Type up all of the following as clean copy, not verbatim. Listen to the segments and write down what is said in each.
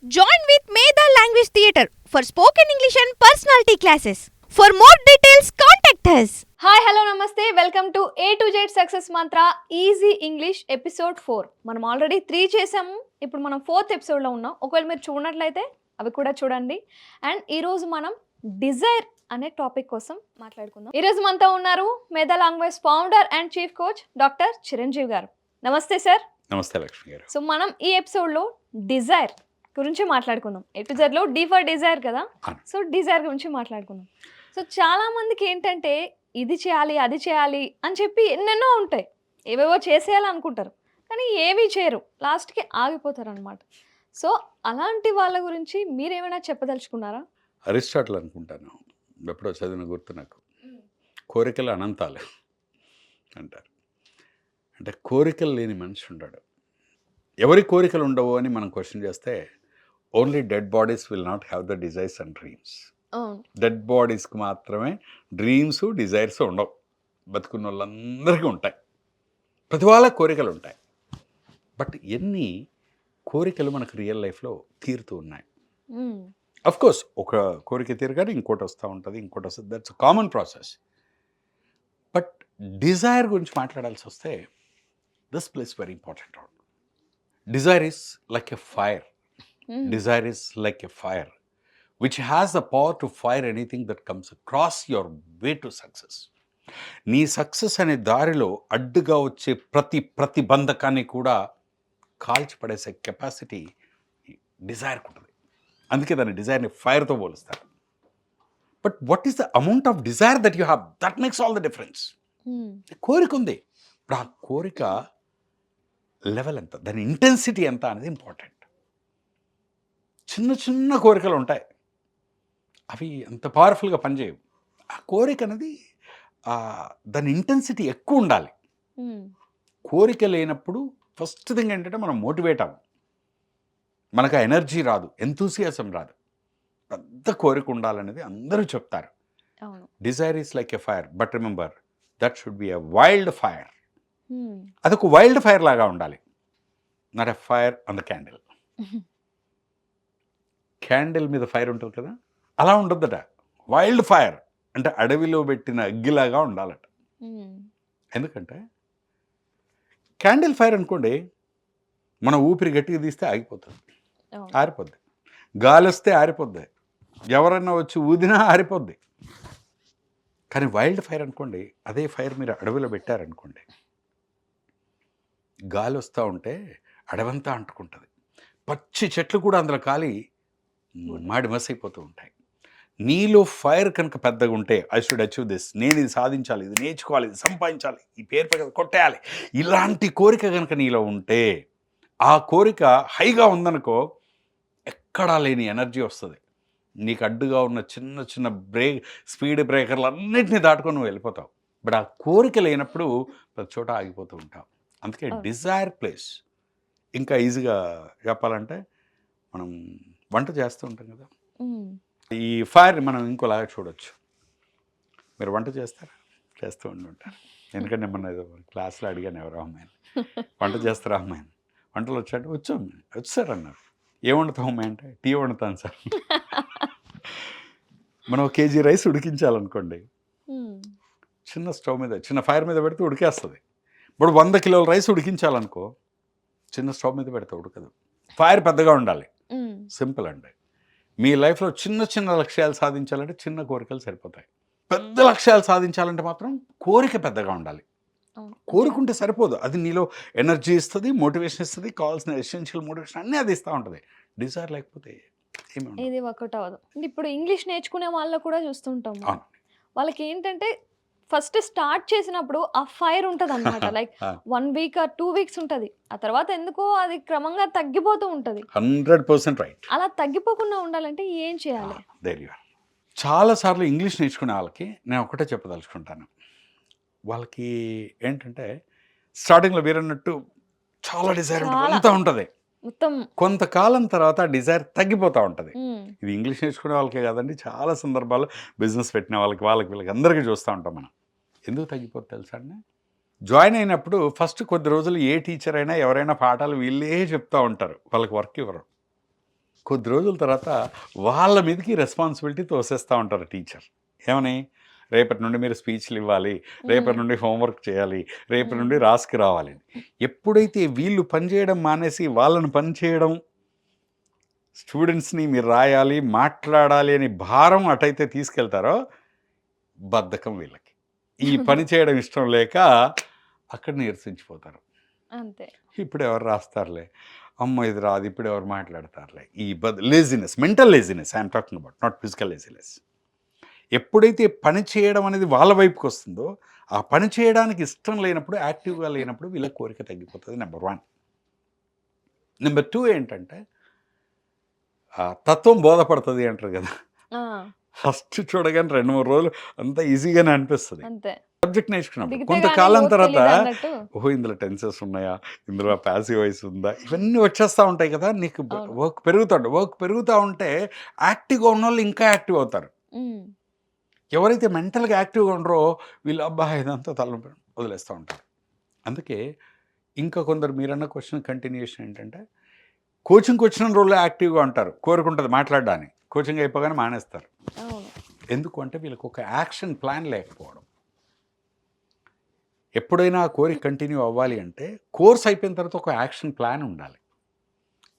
Join with Medha Language Theatre for spoken English and personality classes. For more details, contact us. Hi hello నమస్తే welcome to A to Z success mantra easy English episode 4. మనం already 3 చేసాము. ఇప్పుడు మనం 4th ఎపిసోడ్లో ఉన్నాం. ఒకవేళ మీరు చూడనట్లయితే అవి కూడా చూడండి. అండ్ ఈరోజు మనం డిజైర్ అనే టాపిక్ కోసం మాట్లాడుకుందాం. ఈరోజు మనతో ఉన్నారు మేధా language founder and chief coach doctor Chiranjeevi గారు. నమస్తే సార్. నమస్తే లక్ష్మి గారు. సో మనం ఈ ఎపిసోడ్లో డిజైర్ గురించి మాట్లాడుకుందాం. A to Z లో D for డిజైర్ కదా, సో డిజైర్ గురించి మాట్లాడుకుందాం. సో చాలా మందికి ఏంటంటే ఇది చేయాలి అది చేయాలి అని చెప్పి ఎన్నెన్నో ఉంటాయి, ఏవేవో చేసేయాలి అనుకుంటారు కానీ ఏమీ చేయరు, లాస్ట్కి ఆగిపోతారు అనమాట. సో అలాంటి వాళ్ళ గురించి మీరేమైనా చెప్పదలుచుకున్నారా? అరిస్టాటిల్ అనుకుంటాను, ఎప్పుడో చదివిన గుర్తు నాకు. కోరికలు అనంతాలు అంటారు. అంటే కోరికలు లేని మనిషి ఉండడు. ఎవరి కోరికలు ఉండవు అని మనం క్వశ్చన్ చేస్తే only dead bodies will not have the desires and dreams. Dead బాడీస్కి మాత్రమే డ్రీమ్స్ డిజైర్స్ ఉండవు. బతుకున్న వాళ్ళందరికీ ఉంటాయి, ప్రతి వాళ్ళ కోరికలు ఉంటాయి. బట్ ఎన్ని కోరికలు మనకు రియల్ లైఫ్లో తీరుతూ ఉన్నాయి. కోర్స్ ఒక కోరిక తీరగానే ఇంకోటి వస్తూ ఉంటుంది, ఇంకోటి వస్తుంది. That's common process. But desire గురించి మాట్లాడాల్సి వస్తే this place very important. Desire is like a fire. Desire is like a fire which has the power to fire anything that comes across your way to success. నీ success అనే దారిలో అడ్డుగా వచ్చే ప్రతిబంధకాన్ని కూడా కాల్చి పడేసే కెపాసిటీ డిజైర్కి ఉంటుంది. అందుకే దాన్ని డిజైర్ని ఫైర్తో పోలుస్తారు. But what is the amount of desire that you have, that makes all the difference. కోరిక ఉంది, ఇప్పుడు ఆ కోరిక లెవెల్ ఎంత, దాని ఇంటెన్సిటీ ఎంత అనేది ఇంపార్టెంట్. చిన్న చిన్న కోరికలు ఉంటాయి, అవి అంత పవర్ఫుల్గా పనిచేయవు. ఆ కోరిక అనేది దాని ఇంటెన్సిటీ ఎక్కువ ఉండాలి. కోరిక లేనప్పుడు ఫస్ట్ థింగ్ ఏంటంటే మనం మోటివేట్ అవ్వం, మనకు ఆ ఎనర్జీ రాదు, ఎంతూసియాసం రాదు. పెద్ద కోరిక ఉండాలనేది అందరూ చెప్తారు. Dzire is like a fire, but remember that should be a wild fire. అదొక వైల్డ్ ఫైర్ లాగా ఉండాలి, not a fire on the candle. Candle మీద ఫైర్ ఉంటుంది కదా, అలా ఉండొద్దట. వైల్డ్ ఫైర్ అంటే అడవిలో పెట్టిన అగ్గిలాగా ఉండాలట. ఎందుకంటే క్యాండిల్ ఫైర్ అనుకోండి, మన ఊపిరి గట్టిగా తీస్తే ఆగిపోతుంది, ఆరిపోద్ది. గాలి వస్తే ఆరిపోద్ది, ఎవరైనా వచ్చి ఊదినా ఆరిపోద్ది. కానీ వైల్డ్ ఫైర్ అనుకోండి, అదే ఫైర్ మీరు అడవిలో పెట్టారనుకోండి, గాలి వస్తూ ఉంటే అడవంతా అంటుకుంటుంది, పచ్చి చెట్లు కూడా అందులో కాలి మాడి మసైపోతూ ఉంటాయి. నీలో ఫైర్ కనుక పెద్దగా ఉంటే, ఐ షుడ్ అచీవ్ దిస్, నేను ఇది సాధించాలి, ఇది నేర్చుకోవాలి, ఇది సంపాదించాలి, ఈ పేరు పైన కొట్టేయాలి, ఇలాంటి కోరిక కనుక నీలో ఉంటే, ఆ కోరిక హైగా ఉందనుకో, ఎక్కడా లేని ఎనర్జీ వస్తుంది. నీకు అడ్డుగా ఉన్న చిన్న చిన్న స్పీడ్ బ్రేకర్లు అన్నింటినీ దాటుకొని నువ్వు వెళ్ళిపోతావు. బట్ ఆ కోరిక లేనప్పుడు ప్రతి చోట ఆగిపోతూ ఉంటావు. అందుకే డిజైర్ ప్లేస్. ఇంకా ఈజీగా చెప్పాలంటే, మనం వంట చేస్తూ ఉంటాం కదా, ఈ ఫైర్ మనం ఇంకోలాగా చూడొచ్చు. మీరు వంట చేస్తారా? చేస్తూ ఉంటుంటారు. ఎందుకంటే మన ఏదో క్లాస్లో అడిగాను, ఎవరో అమ్మాయిని, వంట చేస్తారా అమ్మాయిని, వంటలు వచ్చాడు, వచ్చారు అన్నారు. ఏం వండుతాం అమ్మాయి అంటే, టీ వండుతాను సార్. మనం 1 kg రైస్ ఉడికించాలనుకోండి, చిన్న స్టవ్ మీద చిన్న ఫైర్ మీద పెడితే ఉడికేస్తుంది. ఇప్పుడు 100 కిలోల రైస్ ఉడికించాలనుకో, చిన్న స్టవ్ మీద పెడితే ఉడకదు, ఫైర్ పెద్దగా ఉండాలి. సింపుల్ అండి. మీ లైఫ్లో చిన్న చిన్న లక్ష్యాలు సాధించాలంటే చిన్న కోరికలు సరిపోతాయి. పెద్ద లక్ష్యాలు సాధించాలంటే మాత్రం కోరిక పెద్దగా ఉండాలి. కోరుకుంటే సరిపోదు, అది నీలో ఎనర్జీ ఇస్తుంది, మోటివేషన్ ఇస్తుంది, కావాల్సిన ఎసెన్షియల్ మోటివేషన్ అన్నీ అది ఇస్తూ ఉంటుంది. డిజైర్ లేకపోతే ఇది వర్కౌట్ అవ్వదు. ఇప్పుడు ఇంగ్లీష్ నేర్చుకునే వాళ్ళు కూడా చూస్తుంటాం, వాళ్ళకి ఏంటంటే ఫస్ట్ స్టార్ట్ చేసినప్పుడు ఆ ఫైర్ ఉంటుంది అనమాట. లైక్ 1 week or 2 weeks ఉంటుంది, ఆ తర్వాత ఎందుకో అది క్రమంగా తగ్గిపోతూ ఉంటుంది. 100% రైట్. అలా తగ్గిపోకుండా ఉండాలంటే ఏం చేయాలి? చాలాసార్లు ఇంగ్లీష్ నేర్చుకునే వాళ్ళకి నేను ఒకటే చెప్పదలుచుకుంటాను. వాళ్ళకి ఏంటంటే స్టార్టింగ్లో వీరన్నట్టు చాలా డిజైర్ అంతా ఉంటుంది, మొత్తం కొంతకాలం తర్వాత డిజైర్ తగ్గిపోతూ ఉంటుంది. ఇది ఇంగ్లీష్ నేర్చుకునే వాళ్ళకే కాదండి, చాలా సందర్భాల్లో బిజినెస్ పెట్టిన వాళ్ళకి వీళ్ళకి అందరికీ చూస్తూ ఉంటాం మనం. ఎందుకు తగ్గిపోతుంది తెలుసా అండి? జాయిన్ అయినప్పుడు ఫస్ట్ కొద్ది రోజులు ఏ టీచర్ అయినా ఎవరైనా పాఠాలు వీళ్ళే చెప్తూ ఉంటారు, వాళ్ళకి వర్క్ ఇవ్వరు. కొద్ది రోజుల తర్వాత వాళ్ళ మీదకి రెస్పాన్సిబిలిటీ తోసేస్తూ ఉంటారు టీచర్. ఏమని, రేపటి నుండి మీరు స్పీచ్లు ఇవ్వాలి, రేపటి నుండి హోంవర్క్ చేయాలి, రేపటి నుండి రాసుకు రావాలి. ఎప్పుడైతే వీళ్ళు పని చేయడం మానేసి వాళ్ళని పని చేయడం, స్టూడెంట్స్ని మీరు రాయాలి, మాట్లాడాలి అని భారం అటైతే తీసుకెళ్తారో, బద్ధకం వీళ్ళకి. ఈ పని చేయడం ఇష్టం లేక అక్కడ నీరసించిపోతారు. అంతే. ఇప్పుడు ఎవరు రాస్తారులే, అమ్మో ఇది రాదు, ఇప్పుడు ఎవరు మాట్లాడతారులే. ఈ laziness, mental laziness I'm talking about, not physical laziness. ఎప్పుడైతే పని చేయడం అనేది వాళ్ళ వైపుకి వస్తుందో, ఆ పని చేయడానికి ఇష్టం లేనప్పుడు, యాక్టివ్గా లేనప్పుడు వీళ్ళ కోరిక తగ్గిపోతుంది. నెంబర్ 1. నెంబర్ 2 ఏంటంటే, తత్వం బోధపడుతుంది అంటారు కదా. ఫస్ట్ చూడగానే 2-3 రోజులు అంతా ఈజీగానే అనిపిస్తుంది. అంతే. సబ్జెక్ట్ నేర్చుకున్నప్పుడు దిగితే కొంతకాలం గానీ తర్వాత ఓ తెలీదన్నట్టు. ఓహో ఇందులో టెన్సెస్ ఉన్నాయా, ఇందులో ప్యాసివ్ వాయిస్ ఉందా, ఇవన్నీ వచ్చేస్తూ ఉంటాయి కదా. నీకు అవును. వర్క్ పెరుగుతూ ఉంటే యాక్టివ్గా ఉన్న వాళ్ళు ఇంకా యాక్టివ్ అవుతారు. ఉమ్. ఎవరైతే మెంటల్గా యాక్టివ్గా ఉండరో వీళ్ళు అబ్బా ఇదంతా తలనొప్పి వదిలేస్తూ ఉంటారు. అందుకే ఇంకా కొందరు మీరన్న క్వశ్చన్ కంటిన్యూషన్ ఏంటంటే, కోచింగ్కి వచ్చిన రోజుల్లో యాక్టివ్గా ఉంటారు, కోరుకుంటుంది మాట్లాడడానికి, కోచింగ్ అయిపోగానే మానేస్తారు. అవును. ఎందుకు అంటే వీళ్ళకి ఒక యాక్షన్ ప్లాన్ లేకపోవడం. ఎప్పుడైనా ఆ కోరిక కంటిన్యూ అవ్వాలి అంటే కోర్స్ అయిపోయిన తర్వాత ఒక యాక్షన్ ప్లాన్ ఉండాలి.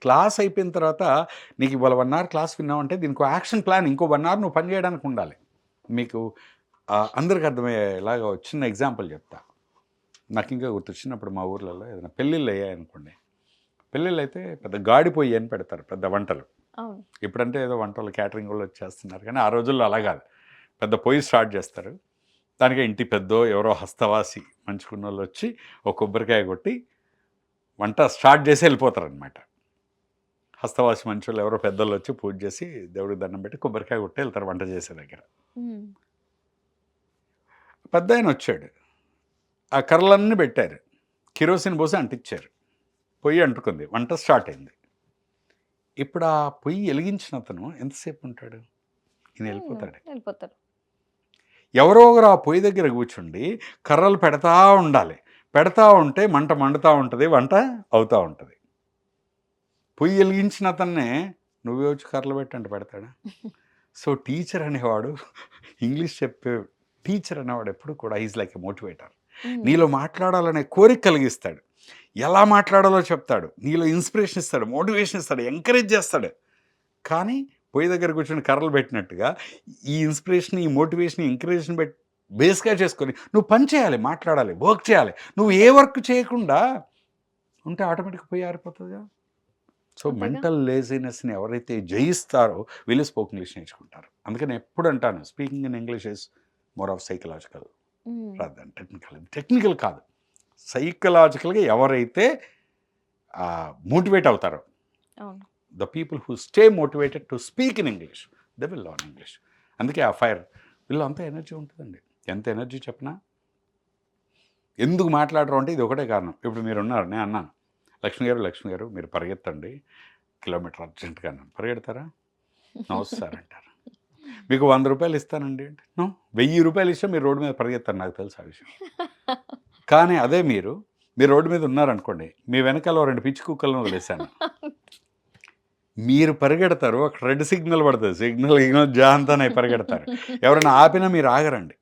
క్లాస్ అయిపోయిన తర్వాత నీకు ఇవాళ 1 hour క్లాస్ విన్నావంటే దీనికి యాక్షన్ ప్లాన్ ఇంకో 1 hour నువ్వు పని చేయడానికి ఉండాలి. మీకు అందరికి అర్థమయ్యేలాగా చిన్న ఎగ్జాంపుల్ చెప్తా. నాకు ఇంకా గుర్తు, చిన్నప్పుడు మా ఊర్లలో ఏదైనా పెళ్ళిళ్ళు అయ్యాయనుకోండి, పెళ్ళిళ్ళు అయితే పెద్ద గాడిపోయి అని పెడతారు, పెద్ద వంటలు. అవును. ఇప్పుడంటే ఏదో వంటలు క్యాటరింగ్ వాళ్ళు వచ్చేస్తున్నారు, కానీ ఆ రోజుల్లో అలా కాదు. పెద్ద పొయ్యి స్టార్ట్ చేస్తారు, దానికి ఇంటి పెద్దో ఎవరో హస్తవాసి మంచుకున్న వాళ్ళు వచ్చి ఒక కొబ్బరికాయ కొట్టి వంట స్టార్ట్ చేసి వెళ్ళిపోతారనమాట. హస్తవాసి మంచోళ్ళు ఎవరో పెద్దోళ్ళు వచ్చి పూజ చేసి దేవుడికి దండం పెట్టి కొబ్బరికాయ కొట్టి వెళ్తారు వంట చేసే దగ్గర. ఉమ్. పెద్ద ఆయన వచ్చాడు, ఆ కర్రలన్నీ పెట్టారు, కిరోసిన్ పోసి అంటించారు, పొయ్యి అంటుకుంది, వంట స్టార్ట్ అయింది. ఇప్పుడు ఆ పొయ్యి వెలిగించిన అతను ఎంతసేపు ఉంటాడు? ఈయన వెళ్ళిపోతాడు. వెళ్ళిపోతారు. ఎవరో ఒకరు ఆ పొయ్యి దగ్గర కూర్చుండి కర్రలు పెడతా ఉండాలి, పెడతా ఉంటే మంట మండుతూ ఉంటుంది, వంట అవుతూ ఉంటుంది. పొయ్యి వెలిగించిన అతన్నే నువ్వే వచ్చి కర్రలు పెట్టండి పెడతాడా? సో టీచర్ అనేవాడు, ఇంగ్లీష్ చెప్పే టీచర్ అనేవాడు ఎప్పుడు కూడా ఈజ్ లైక్ ఎ మోటివేటర్. నీలో మాట్లాడాలనే కోరిక కలిగిస్తాడు, ఎలా మాట్లాడాలో చెప్తాడు, నీలో ఇన్స్పిరేషన్ ఇస్తాడు, మోటివేషన్ ఇస్తాడు, ఎంకరేజ్ చేస్తాడు. కానీ పొయ్యి దగ్గర కూర్చొని కర్రలు పెట్టినట్టుగా ఈ ఇన్స్పిరేషన్, ఈ మోటివేషన్, ఎంకరేజ్ని బేస్గా చేసుకొని నువ్వు పని చేయాలి, మాట్లాడాలి, వర్క్ చేయాలి. నువ్వు ఏ వర్క్ చేయకుండా ఉంటే ఆటోమేటిక్గా పొయ్యి ఆరిపోతుందిగా. సో మెంటల్ లేజినెస్ని ఎవరైతే జయిస్తారో వీళ్ళు స్పోకెన్ ఇంగ్లీష్ నేర్చుకుంటారు. అందుకని ఎప్పుడు అంటాను, speaking in English is more of psychological rather than technical. Technical కాదు, సైకలాజికల్గా ఎవరైతే మోటివేట్ అవుతారో, అవును. The people who stay motivated to speak in English they will learn English. అందుకే ఆ ఫైర్ వీళ్ళు అంత ఎనర్జీ ఉంటుందండి. ఎంత ఎనర్జీ చెప్పినా ఎందుకు మాట్లాడరు అంటే ఇది ఒకటే కారణం. ఇప్పుడు మీరు ఉన్నారు, నేను అన్నాను లక్ష్మి గారు మీరు పరిగెత్తండి కిలోమీటర్ అర్జెంట్గా అన్నాను, పరిగెడతారా? నమస్తే సార్ అంటారు. మీకు 100 రూపాయలు ఇస్తానండి అంటే 1000 రూపాయలు ఇస్తే మీరు రోడ్డు మీద పరిగెత్తారు, నాకు తెలుసు ఆ విషయం. కానీ అదే మీరు రోడ్డు మీద ఉన్నారనుకోండి, మీ వెనకాల 2 పిచ్చి కుక్కలను వదిలేశాను, మీరు పరిగెడతారు, అక్కడ రెడ్ సిగ్నల్ పడుతుంది, సిగ్నల్ జాంతానే పరిగెడతారు, ఎవరైనా ఆపినా మీరు ఆగరండి.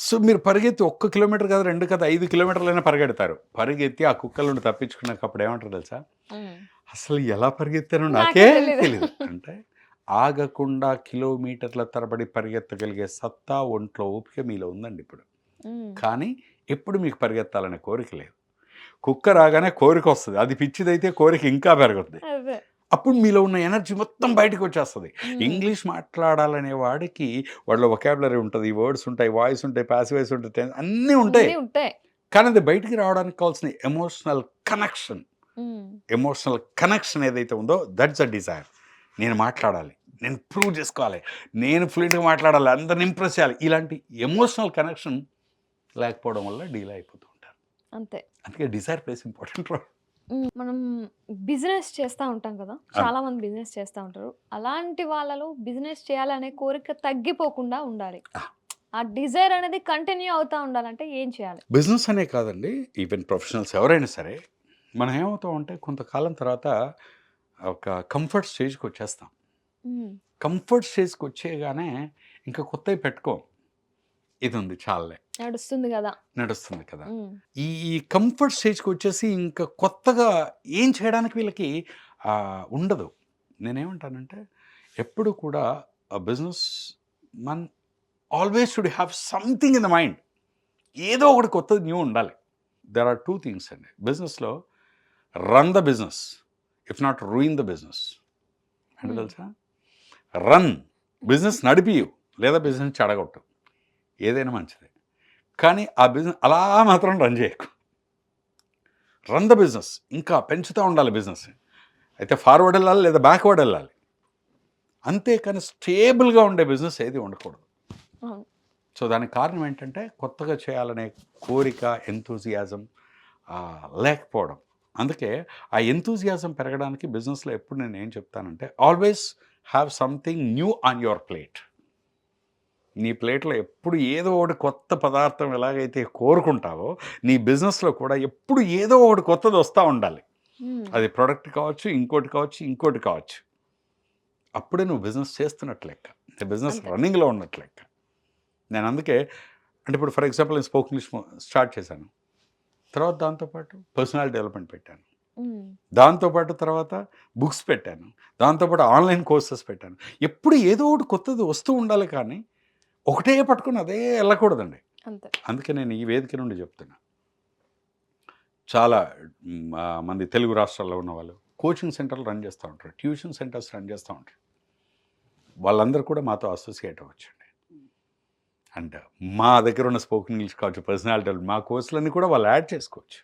సో మీరు పరిగెత్తి 1 కిలోమీటర్ కాదు, 2 కాదు, 5 కిలోమీటర్లైనా పరిగెడతారు. పరిగెత్తి ఆ కుక్కల నుండి తప్పించుకున్నాక అప్పుడు ఏమంటారు తెలుసా? అసలు ఎలా పరిగెత్తానో నాకే తెలియదు అంటే, ఆగకుండా కిలోమీటర్ల తరబడి పరిగెత్తగలిగే సత్తా, ఒంట్లో ఓపిక మీలో ఉందండి ఇప్పుడు. కానీ ఎప్పుడు మీకు పరిగెత్తాలనే కోరిక లేదు. కుక్క రాగానే కోరిక వస్తుంది, అది పిచ్చిదైతే కోరిక ఇంకా పెరుగుతుంది. అప్పుడు మీలో ఉన్న ఎనర్జీ మొత్తం బయటకు వచ్చేస్తుంది. ఇంగ్లీష్ మాట్లాడాలనే వాడికి వాళ్ళ వొకాబులరీ ఉంటుంది, వర్డ్స్ ఉంటాయి, వాయిస్ ఉంటాయి, ప్యాసివ్ వాయిస్ ఉంటాయి, అన్నీ ఉంటాయి. కానీ అది బయటికి రావడానికి కావాల్సిన ఎమోషనల్ కనెక్షన్ ఏదైతే ఉందో దట్స్ అ డిజైర్. నేను మాట్లాడాలి, నేను ప్రూవ్ చేసుకోవాలి, నేను ఫ్లూయెంట్గా మాట్లాడాలి, అందరిని ఇంప్రెస్ చేయాలి. ఇలాంటి ఎమోషనల్ కనెక్షన్ లేకపోవడం వల్ల డీలే అయిపోతూ ఉంటారు. అంతే. అందుకే డిజైర్ ప్లేస్ ఇంపార్టెంట్ రోల్. మనం బిజినెస్ చేస్తూ ఉంటాం కదా, చాలా మంది బిజినెస్ చేస్తూ ఉంటారు. అలాంటి వాళ్ళలో బిజినెస్ చేయాలనే కోరిక తగ్గిపోకుండా ఉండాలి, ఆ డిజైర్ అనేది కంటిన్యూ అవుతూ ఉండాలంటే ఏం చేయాలి? బిజినెస్ అనే కాదండి, ఈవెన్ ప్రొఫెషనల్స్ ఎవరైనా సరే మనం ఏమవుతాం అంటే కొంతకాలం తర్వాత ఒక కంఫర్ట్ స్టేజ్కి వచ్చేస్తాం. కంఫర్ట్ స్టేజ్కి వచ్చేయగానే ఇంకా కొత్తవి పెట్టుకోం. ఇది ఉంది చాలే, నడుస్తుంది కదా. నడుస్తుంది కదా. ఈ కంఫర్ట్ స్టేజ్కి వచ్చేసి ఇంకా కొత్తగా ఏం చేయడానికి వీళ్ళకి ఉండదు. నేనేమంటానంటే ఎప్పుడు కూడా business Mann always should have something in the mind. ఏదో ఒకటి కొత్తది న్యూ ఉండాలి. దెర్ ఆర్ 2 థింగ్స్ అండి బిజినెస్లో. Run the business, if not ruin the business. అంటే తెలుసా, రన్ బిజినెస్ నడిపియు, లేదా బిజినెస్ చెడగొట్టు, ఏదైనా మంచిదే. కానీ ఆ బిజినెస్ అలా మాత్రం రన్ చేయకు. రన్ ద బిజినెస్, ఇంకా పెంచుతూ ఉండాలి బిజినెస్. అయితే ఫార్వర్డ్ వెళ్ళాలి లేదా బ్యాక్వర్డ్ వెళ్ళాలి. అంతేకాని స్టేబుల్గా ఉండే బిజినెస్ ఏది ఉండకూడదు. సో దానికి కారణం ఏంటంటే కొత్తగా చేయాలనే కోరిక, ఎంతూజియాజం లేకపోవడం. అందుకే ఆ ఎంతూజియాజం పెరగడానికి బిజినెస్లో ఎప్పుడు నేను ఏం చెప్తానంటే, always have something new on your plate. నీ ప్లేట్లో ఎప్పుడు ఏదో ఒకటి కొత్త పదార్థం ఎలాగైతే కోరుకుంటావో, నీ బిజినెస్లో కూడా ఎప్పుడు ఏదో ఒకటి కొత్తది వస్తూ ఉండాలి. అది ప్రోడక్ట్ కావచ్చు, ఇంకోటి కావచ్చు, ఇంకోటి కావచ్చు. అప్పుడే నువ్వు బిజినెస్ చేస్తున్నట్లు లెక్క, బిజినెస్ రన్నింగ్లో ఉన్నట్లు లెక్క. నేను అందుకే అంటే ఇప్పుడు ఫర్ ఎగ్జాంపుల్ నేను స్పోకెన్ ఇంగ్లీష్ స్టార్ట్ చేశాను, తర్వాత దాంతోపాటు పర్సనల్ డెవలప్మెంట్ పెట్టాను, దాంతోపాటు తర్వాత బుక్స్ పెట్టాను, దాంతోపాటు ఆన్లైన్ కోర్సెస్ పెట్టాను. ఎప్పుడు ఏదో ఒకటి కొత్తది వస్తూ ఉండాలి, కానీ ఒకటే పట్టుకుని అదే వెళ్ళకూడదండి. అందుకే నేను ఈ వేదిక నుండి చెప్తున్నా, చాలా మంది తెలుగు రాష్ట్రాల్లో ఉన్న వాళ్ళు కోచింగ్ సెంటర్లు రన్ చేస్తూ ఉంటారు, ట్యూషన్ సెంటర్స్ రన్ చేస్తూ ఉంటారు. వాళ్ళందరూ కూడా మాతో అసోసియేట్ అవ్వచ్చండి. అండ్ మా దగ్గర ఉన్న స్పోకెన్ ఇంగ్లీష్ కావచ్చు, పర్సనాలిటీ, మా కోర్సులన్నీ కూడా వాళ్ళు యాడ్ చేసుకోవచ్చు.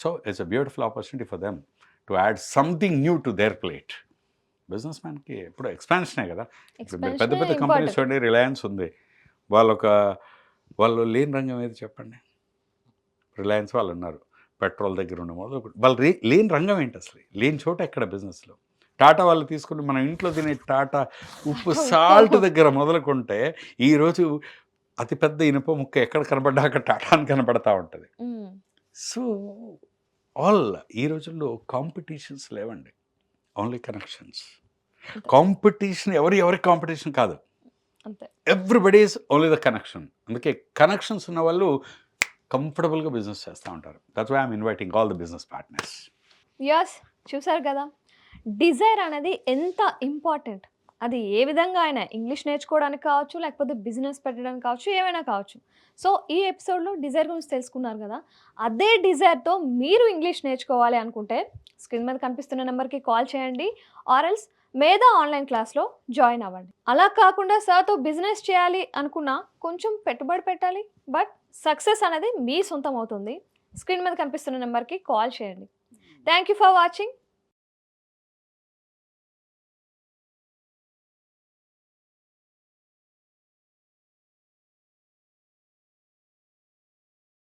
So it's a beautiful opportunity for them to add something new to their plate. Business మ్యాన్కి ఎప్పుడు ఎక్స్పాన్షనే కదా. పెద్ద పెద్ద కంపెనీస్ చూడండి, రిలయన్స్ ఉంది, వాళ్ళు లేని రంగం ఏది చెప్పండి? రిలయన్స్ వాళ్ళు ఉన్నారు, పెట్రోల్ దగ్గర ఉన్న మొదలు వాళ్ళు లేని రంగం ఏంటి అసలు? లేని చోట ఎక్కడ బిజినెస్లో? టాటా వాళ్ళు తీసుకుని మనం ఇంట్లో తినే టాటా ఉప్పు సాల్ట్ దగ్గర మొదలుకుంటే ఈరోజు అతిపెద్ద ఇనుప ముక్క ఎక్కడ కనబడ్డా అక్కడ టాటా అని కనబడతా ఉంటుంది. సో ఈ రోజుల్లో కాంపిటీషన్స్ లేవండి, ఓన్లీ కనెక్షన్స్. కాంపిటీషన్ ఎవరి కాంపిటీషన్ కాదు, everybody is only the connection. అందుకే కనెక్షన్స్ ఉన్న వాళ్ళు కంఫర్టబుల్గా బిజినెస్ చేస్తూ ఉంటారు. That's why I'm inviting all the business partners. Yes, చూసారు కదా డిజైర్ అనేది ఎంత ఇంపార్టెంట్. అది ఏ విధంగా అయినా, ఇంగ్లీష్ నేర్చుకోవడానికి కావచ్చు, లేకపోతే బిజినెస్ పెట్టడానికి కావచ్చు, ఏమైనా కావచ్చు. సో ఈ ఎపిసోడ్లో డిజైర్ గురించి తెలుసుకున్నారు కదా. అదే డిజైర్తో మీరు ఇంగ్లీష్ నేర్చుకోవాలి అనుకుంటే స్క్రీన్ మీద కనిపిస్తున్న నెంబర్కి కాల్ చేయండి, ఆర్ఎల్స్ మేధా ఆన్లైన్ క్లాస్లో జాయిన్ అవ్వండి. అలా కాకుండా సార్తో బిజినెస్ చేయాలి అనుకున్నా కొంచెం పెట్టుబడి పెట్టాలి, బట్ సక్సెస్ అనేది మీ సొంతం అవుతుంది. స్క్రీన్ మీద కనిపిస్తున్న నెంబర్కి కాల్ చేయండి. Thank you for watching.